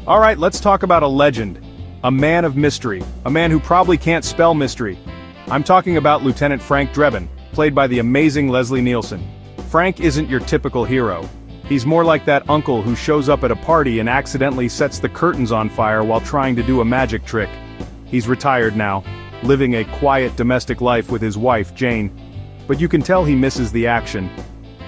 Alright, let's talk about a legend. A man of mystery. A man who probably can't spell mystery. I'm talking about Lieutenant Frank Drebin, played by the amazing Leslie Nielsen. Frank isn't your typical hero. He's more like that uncle who shows up at a party and accidentally sets the curtains on fire while trying to do a magic trick. He's retired now, living a quiet domestic life with his wife, Jane. But you can tell he misses the action.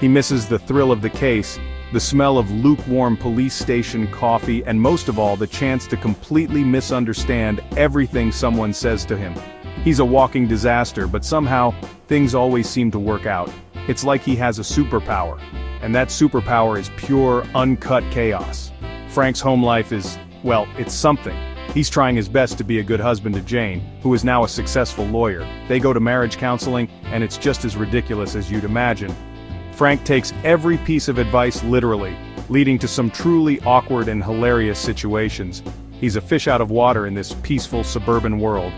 He misses the thrill of the case, the smell of lukewarm police station coffee, and most of all the chance to completely misunderstand everything someone says to him. He's a walking disaster, but somehow, things always seem to work out. It's like he has a superpower. And that superpower is pure, uncut chaos. Frank's home life is, well, it's something. He's trying his best to be a good husband to Jane, who is now a successful lawyer. They go to marriage counseling, and it's just as ridiculous as you'd imagine. Frank takes every piece of advice literally, leading to some truly awkward and hilarious situations. He's a fish out of water in this peaceful suburban world.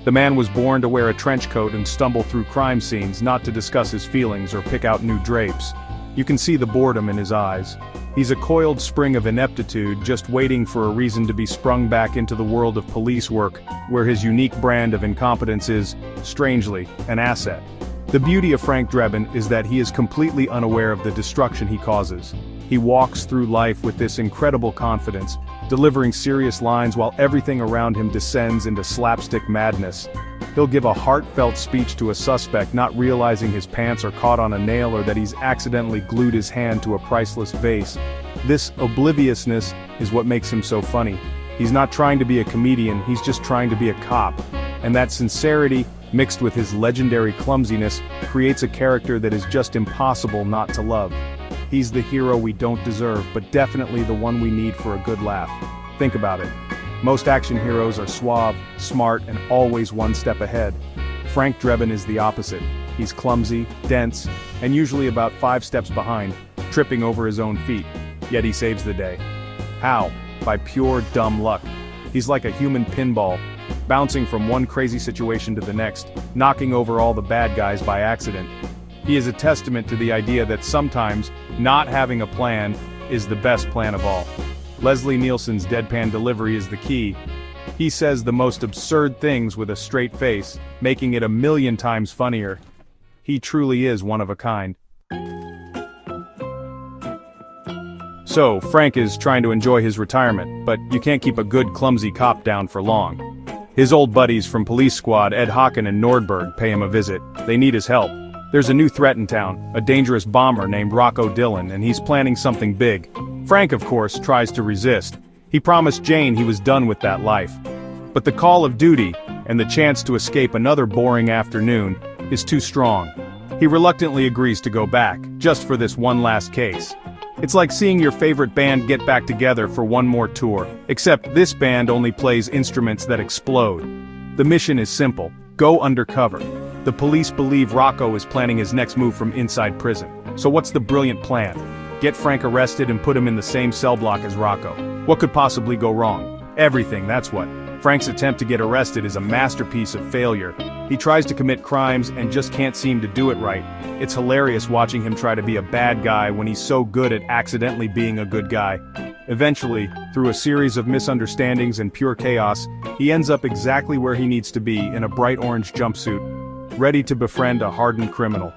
The man was born to wear a trench coat and stumble through crime scenes, not to discuss his feelings or pick out new drapes. You can see the boredom in his eyes. He's a coiled spring of ineptitude, just waiting for a reason to be sprung back into the world of police work, where his unique brand of incompetence is, strangely, an asset. The beauty of Frank Drebin is that he is completely unaware of the destruction he causes. He walks through life with this incredible confidence, delivering serious lines while everything around him descends into slapstick madness. He'll give a heartfelt speech to a suspect, not realizing his pants are caught on a nail or that he's accidentally glued his hand to a priceless vase. This obliviousness is what makes him so funny. He's not trying to be a comedian, he's just trying to be a cop. And that sincerity, mixed with his legendary clumsiness, creates a character that is just impossible not to love. He's the hero we don't deserve, but definitely the one we need for a good laugh. Think about it. Most action heroes are suave, smart, and always one step ahead. Frank Drebin is the opposite. He's clumsy, dense, and usually about 5 steps behind, tripping over his own feet. Yet he saves the day. How? By pure dumb luck. He's like a human pinball, bouncing from one crazy situation to the next, knocking over all the bad guys by accident. He is a testament to the idea that sometimes, not having a plan is the best plan of all. Leslie Nielsen's deadpan delivery is the key. He says the most absurd things with a straight face, making it 1,000,000 times funnier. He truly is one of a kind. So, Frank is trying to enjoy his retirement, but you can't keep a good clumsy cop down for long. His old buddies from Police Squad, Ed Hocken and Nordberg, pay him a visit. They need his help. There's a new threat in town, a dangerous bomber named Rocco Dillon, and he's planning something big. Frank, of course, tries to resist. He promised Jane he was done with that life. But the call of duty, and the chance to escape another boring afternoon, is too strong. He reluctantly agrees to go back, just for this one last case. It's like seeing your favorite band get back together for one more tour, except this band only plays instruments that explode. The mission is simple: go undercover. The police believe Rocco is planning his next move from inside prison. So what's the brilliant plan? Get Frank arrested and put him in the same cell block as Rocco. What could possibly go wrong? Everything, that's what. Frank's attempt to get arrested is a masterpiece of failure. He tries to commit crimes and just can't seem to do it right. It's hilarious watching him try to be a bad guy when he's so good at accidentally being a good guy. Eventually, through a series of misunderstandings and pure chaos, he ends up exactly where he needs to be, in a bright orange jumpsuit, ready to befriend a hardened criminal.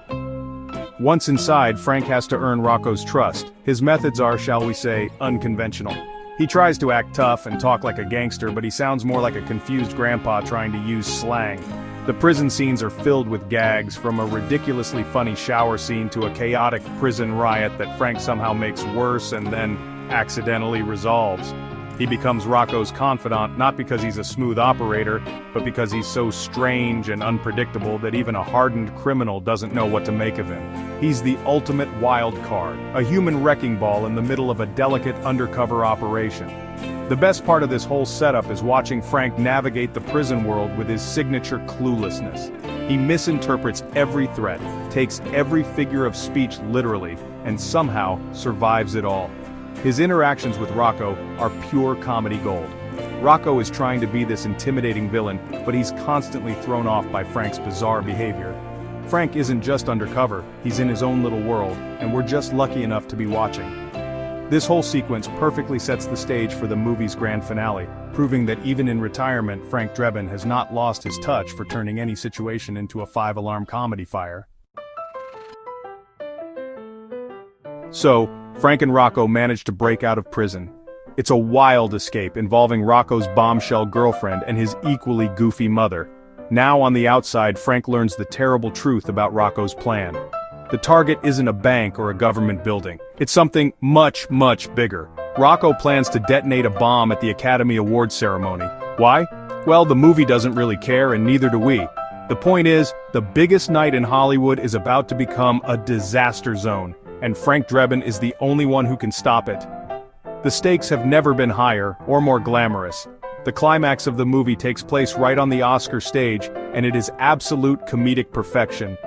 Once inside, Frank has to earn Rocco's trust. His methods are, shall we say, unconventional. He tries to act tough and talk like a gangster, but he sounds more like a confused grandpa trying to use slang. The prison scenes are filled with gags, from a ridiculously funny shower scene to a chaotic prison riot that Frank somehow makes worse and then accidentally resolves. He becomes Rocco's confidant not because he's a smooth operator, but because he's so strange and unpredictable that even a hardened criminal doesn't know what to make of him. He's the ultimate wild card, a human wrecking ball in the middle of a delicate undercover operation. The best part of this whole setup is watching Frank navigate the prison world with his signature cluelessness. He misinterprets every threat, takes every figure of speech literally, and somehow survives it all. His interactions with Rocco are pure comedy gold. Rocco is trying to be this intimidating villain, but he's constantly thrown off by Frank's bizarre behavior. Frank isn't just undercover, he's in his own little world, and we're just lucky enough to be watching. This whole sequence perfectly sets the stage for the movie's grand finale, proving that even in retirement, Frank Drebin has not lost his touch for turning any situation into a five-alarm comedy fire. So, Frank and Rocco manage to break out of prison. It's a wild escape involving Rocco's bombshell girlfriend and his equally goofy mother. Now on the outside, Frank learns the terrible truth about Rocco's plan. The target isn't a bank or a government building. It's something much, much bigger. Rocco plans to detonate a bomb at the Academy Awards ceremony. Why? Well, the movie doesn't really care, and neither do we. The point is, the biggest night in Hollywood is about to become a disaster zone, and Frank Drebin is the only one who can stop it. The stakes have never been higher or more glamorous. The climax of the movie takes place right on the Oscar stage, and it is absolute comedic perfection.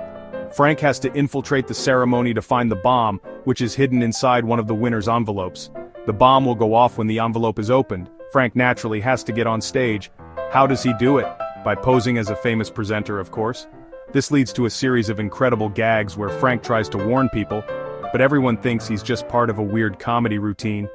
Frank has to infiltrate the ceremony to find the bomb, which is hidden inside one of the winner's envelopes. The bomb will go off when the envelope is opened. Frank naturally has to get on stage. How does he do it? By posing as a famous presenter, of course. This leads to a series of incredible gags where Frank tries to warn people, but everyone thinks he's just part of a weird comedy routine.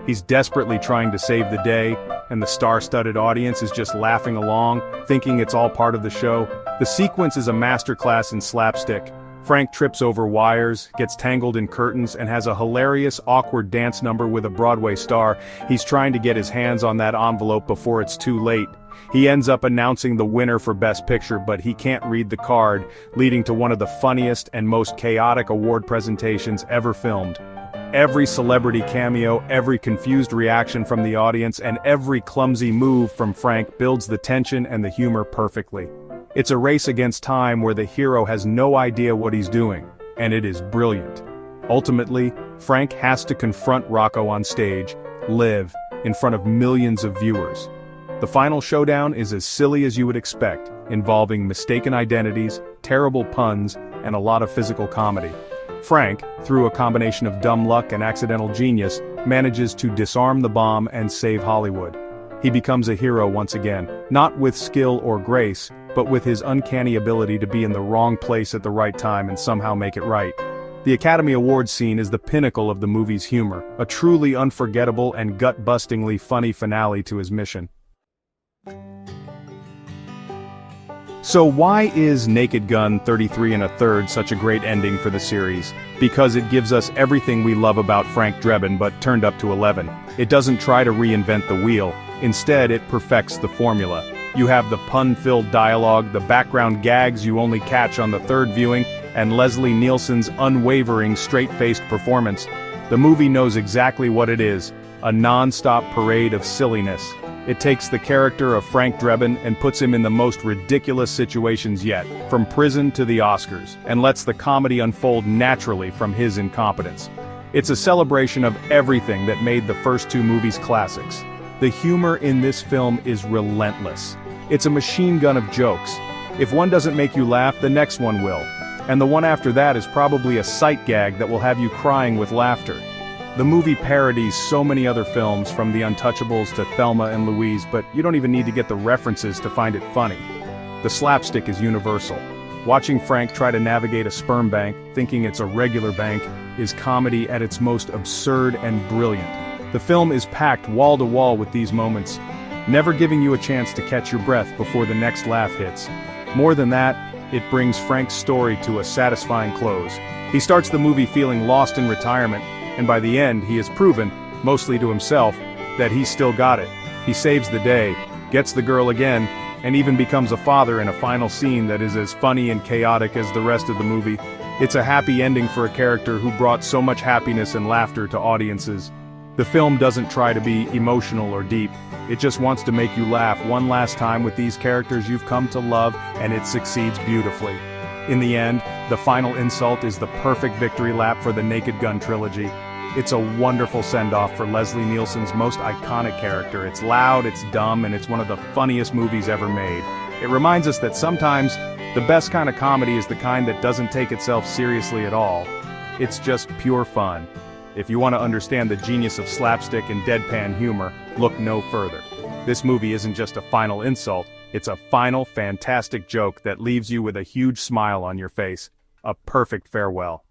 He's desperately trying to save the day, and the star-studded audience is just laughing along, thinking it's all part of the show. The sequence is a masterclass in slapstick. Frank trips over wires, gets tangled in curtains, and has a hilarious, awkward dance number with a Broadway star. He's trying to get his hands on that envelope before it's too late. He ends up announcing the winner for Best Picture, but he can't read the card, leading to one of the funniest and most chaotic award presentations ever filmed. Every celebrity cameo, every confused reaction from the audience, and every clumsy move from Frank builds the tension and the humor perfectly. It's a race against time where the hero has no idea what he's doing, and it is brilliant. Ultimately, Frank has to confront Rocco on stage, live, in front of millions of viewers. The final showdown is as silly as you would expect, involving mistaken identities, terrible puns, and a lot of physical comedy. Frank, through a combination of dumb luck and accidental genius, manages to disarm the bomb and save Hollywood. He becomes a hero once again, not with skill or grace, but with his uncanny ability to be in the wrong place at the right time and somehow make it right. The Academy Awards scene is the pinnacle of the movie's humor, a truly unforgettable and gut-bustingly funny finale to his mission. So why is Naked Gun 33 1/3 such a great ending for the series? Because it gives us everything we love about Frank Drebin but turned up to 11. It doesn't try to reinvent the wheel, instead it perfects the formula. You have the pun-filled dialogue, the background gags you only catch on the third viewing, and Leslie Nielsen's unwavering, straight-faced performance. The movie knows exactly what it is, a non-stop parade of silliness. It takes the character of Frank Drebin and puts him in the most ridiculous situations yet, from prison to the Oscars, and lets the comedy unfold naturally from his incompetence. It's a celebration of everything that made the first two movies classics. The humor in this film is relentless. It's a machine gun of jokes. If one doesn't make you laugh, the next one will. And the one after that is probably a sight gag that will have you crying with laughter. The movie parodies so many other films, from The Untouchables to Thelma and Louise, but you don't even need to get the references to find it funny. The slapstick is universal. Watching Frank try to navigate a sperm bank, thinking it's a regular bank, is comedy at its most absurd and brilliant. The film is packed wall to wall with these moments, never giving you a chance to catch your breath before the next laugh hits. More than that, it brings Frank's story to a satisfying close. He starts the movie feeling lost in retirement, and by the end he has proven, mostly to himself, that he's still got it. He saves the day, gets the girl again, and even becomes a father in a final scene that is as funny and chaotic as the rest of the movie. It's a happy ending for a character who brought so much happiness and laughter to audiences. The film doesn't try to be emotional or deep. It just wants to make you laugh one last time with these characters you've come to love, and it succeeds beautifully. In the end, the final insult is the perfect victory lap for the Naked Gun trilogy. It's a wonderful send-off for Leslie Nielsen's most iconic character. It's loud, it's dumb, and it's one of the funniest movies ever made. It reminds us that sometimes the best kind of comedy is the kind that doesn't take itself seriously at all. It's just pure fun. If you want to understand the genius of slapstick and deadpan humor, look no further. This movie isn't just a final insult, it's a final, fantastic joke that leaves you with a huge smile on your face. A perfect farewell.